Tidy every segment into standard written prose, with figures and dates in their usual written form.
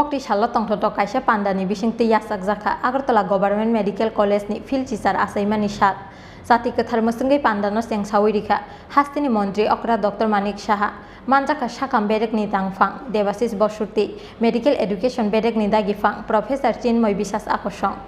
Koktisalo tongthoto kaisa Pandani bisingti Khlaijakha Agartala Government Medical College ni Philchichar Achaimani sat Sati Kathar Musungai Pandano Sengsawi Rika Hastini Montri Okra Dr. Manik Shaha Manjaka Shakam Bedek ni Tangfang Devasis Bosurti Medical Education Bedek ni Dagifang Professor Chini Bisas Akosong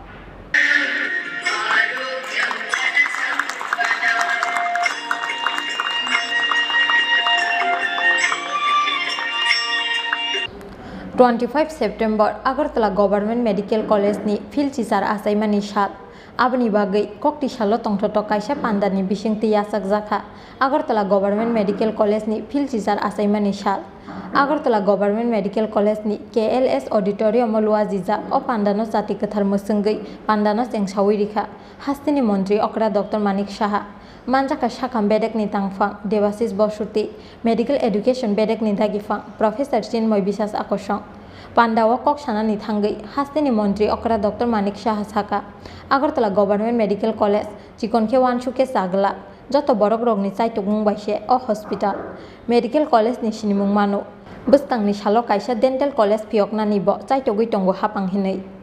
25 September Agartala Government Medical College ni Philchichar Achaimani sat Abni bagai Koktisalo tongthoto kaisa Pandani bisingti Khlaijakha Agartala Government Medical College ni Philchichar Achaimani sat Agartala Government Medical College ni KLS Auditorium Lua Jija o Pandano Sati Kathar Musungai Pandano Sengsawi Rika Hastini Montri Okra Dr. Manik Shaha Manjaka Shakam Bedek ni Tangfang Devasis Bosurti Medical Education Bedek ni Dagifang Professor Chini Bisas Akosong Panda o Kok Sana ni Thangai Hastini Montri Okra Dr. Manik Shaha Saka Agartala Government Medical College Chikonke Wanshuke Sagla Joto Borok Rog ni Chaitukmung Baise o Hospital Medical College ni Sinimung Mano Bustang ni Salo Kaisa Dental College Piokna ni Bo Chaitogui Tongo Hapang Hinai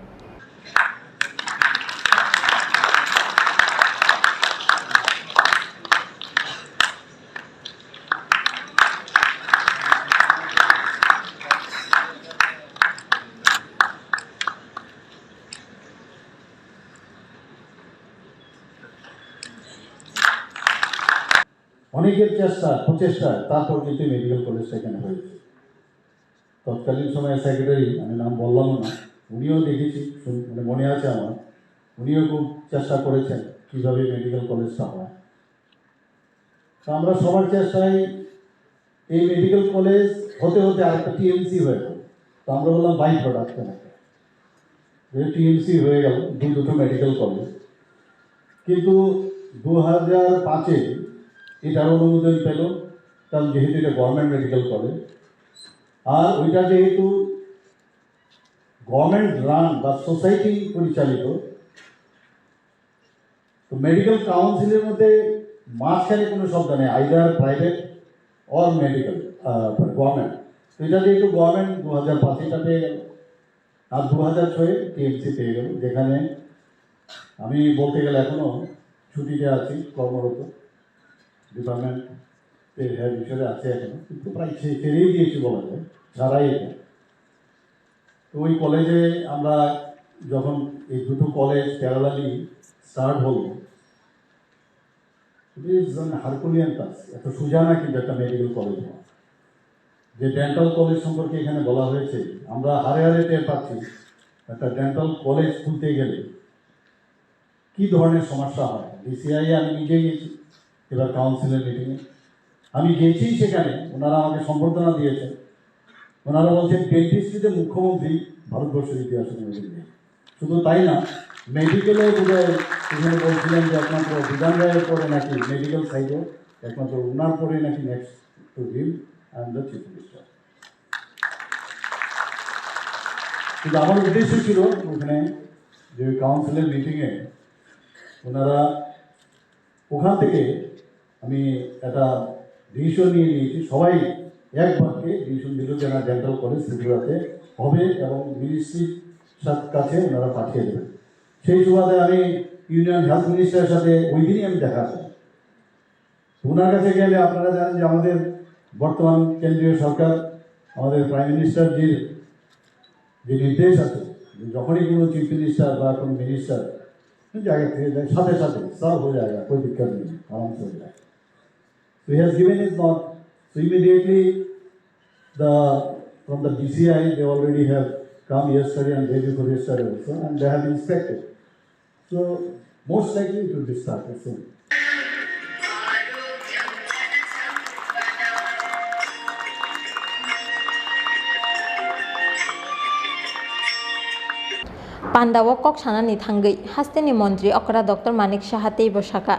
অনেকের প্রচেষ্টায় তারপর কিন্তু medical কলেজটা এখানে হয়েছে তৎকালীন সময়ে secretary আমি নাম বললাম না উনিও দেখেছি মানে মনে আছে আমার উনিও খুব চেষ্টা করেছেন কীভাবে মেডিকেল কলেজটা হয় তো আমরা সবার চেষ্টায় এই মেডিকেল কলেজ হতে হতে আরেকটা টিএমসি হয়ে গেল তো আমরা বললাম বাই প্রোডাক্ট টিএমসি হয়ে গেল দুটো মেডিকেল কলেজ কিন্তু 2005-এ এটার অনুমোদন পেল কারণ যেহেতু এটা গভর্নমেন্ট মেডিকেল কলেজ আর ওইটা যেহেতু গভর্নমেন্ট রান বা সোসাইটি পরিচালিত তো মেডিকেল কাউন্সিলের মধ্যে মাঝখানে কোনো শব্দ নেই either private or medical government তো এটা যেহেতু গভর্নমেন্ট 2005 এটা পেয়ে গেল আর 2006-এ টিএমসি পেয়ে গেল যেখানে আমি বলতে গেলে এখনও ছুটিতে আছি কর্মরত ডিপার্টমেন্টের হেড হিসেবে আছে এখনো কিন্তু প্রায় ছেড়েই দিয়েছি বলা যায় ছাড়াই এটা তো ওই কলেজে আমরা যখন এই দুটো কলেজ প্যারালালি স্টার্ট হলো ইট ইজ হারকুলিয়ান কাজ এত সোজা না কিন্তু একটা মেডিকেল কলেজ হওয়া যে ডেন্টাল কলেজ সম্পর্কে এখানে বলা হয়েছে আমরা হারে হারে টের পাচ্ছি একটা ডেন্টাল কলেজ খুলতে গেলে কী ধরনের সমস্যা হয় ডিসিআই আমি নিজে গেছি এবার কাউন্সিলের মিটিংয়ে আমি গেছি সেখানে ওনারা আমাকে সম্বর্ধনা দিয়েছেন ওনারা বলছেন ডেন্টিস্ট্রিতে মুখ্যমন্ত্রী ভারতবর্ষের ইতিহাসে নজর নেই শুধু তাই না মেডিকেলেও বোধহয় এখানে বলছিলেন যে একমাত্র বিধান রায়ের পরে নাকি মেডিকেল সাইডেও একমাত্র ওনার পরে নাকি next to him and the chief minister কিন্তু আমার উদ্দেশ্য ছিল ওখানে যে কাউন্সিলের মিটিংয়ে ওনারা ওখান থেকে আমি একটা ডিসিশন নিয়ে নিয়েছি সবাই এক বাক্যে ডিসিশন দিল যে না ডেন্টাল কলেজ ত্রিপুরাতে হবে এবং মিনিস্ট্রির কাছে ওনারা পাঠিয়ে দেবেন সেই সুবাদে আমি ইউনিয়ন হেলথ মিনিস্টারের সাথে ওই দিনই আমি দেখা করি ওনার কাছে গেলে আপনারা জানেন যে আমাদের বর্তমান কেন্দ্রীয় সরকার আমাদের প্রাইম মিনিস্টারজির যে নির্দেশ আছে যখনই কোনো চিফ মিনিস্টার বা কোনো মিনিস্টার জায়গা থেকে যায় সাথে সাথে সব হয়ে যায় कोई दिक्कत नहीं आराम से हो जाए so he has given his nod so immediately from the DCI they already have come yesterday and day before yesterday also and they have inspected so most likely it will be started soon Panda o Kok Sana ni Thangai Hastini Montri Okra Dr. Manik Shaha Teibo Shaka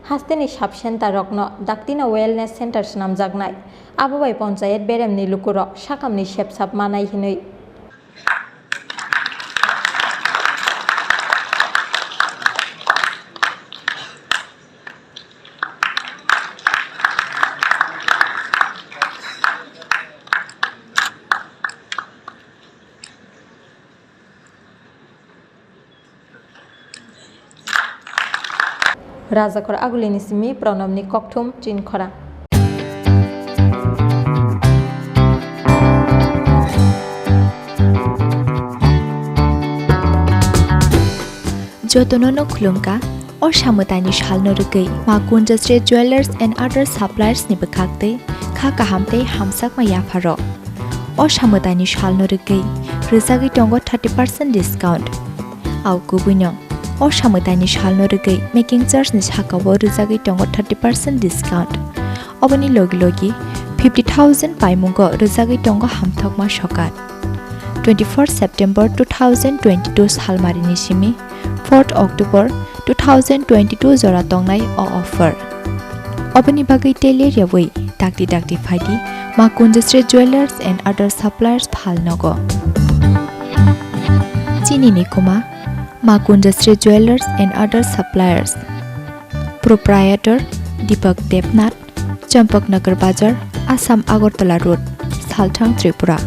Hastini Sub Center Rokno Daktina Wellness Center Snam Jagnai Ababai Ponchayat Berem ni Lukuro Shakam ni Shep Sab Manai Hinui Rajakor agulini simi pronomni kokthum chin khorang. Jotonono khulumka or samutani shalno rugai Makunjastre Jewelers and other suppliers ni bakakte kha kahamte hamsak ma yafaro or samutani shalno rugai rizagi tongo 30% discount au gubunyong or samutani shalno rugai making charge ni hakabo rizagi tongo 30% discount obani logi 50,000 paimungo rizagi tongo hamthok ma shokat 24 September 2022 salmarini simi 4 October 2022 jora tongnai o offer obani bagai teler yawai dakti phaidi Makunjastre Jewelers and other suppliers phalnogo Chini ni kuma Makunjastre Jewelers and other suppliers proprietor Deepak Devnath Champaknagar Bazar Assam Agartala Road Salthang Tripura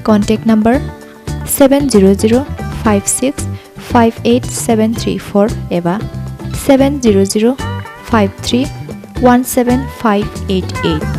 contact number 700565874 eva 70053175588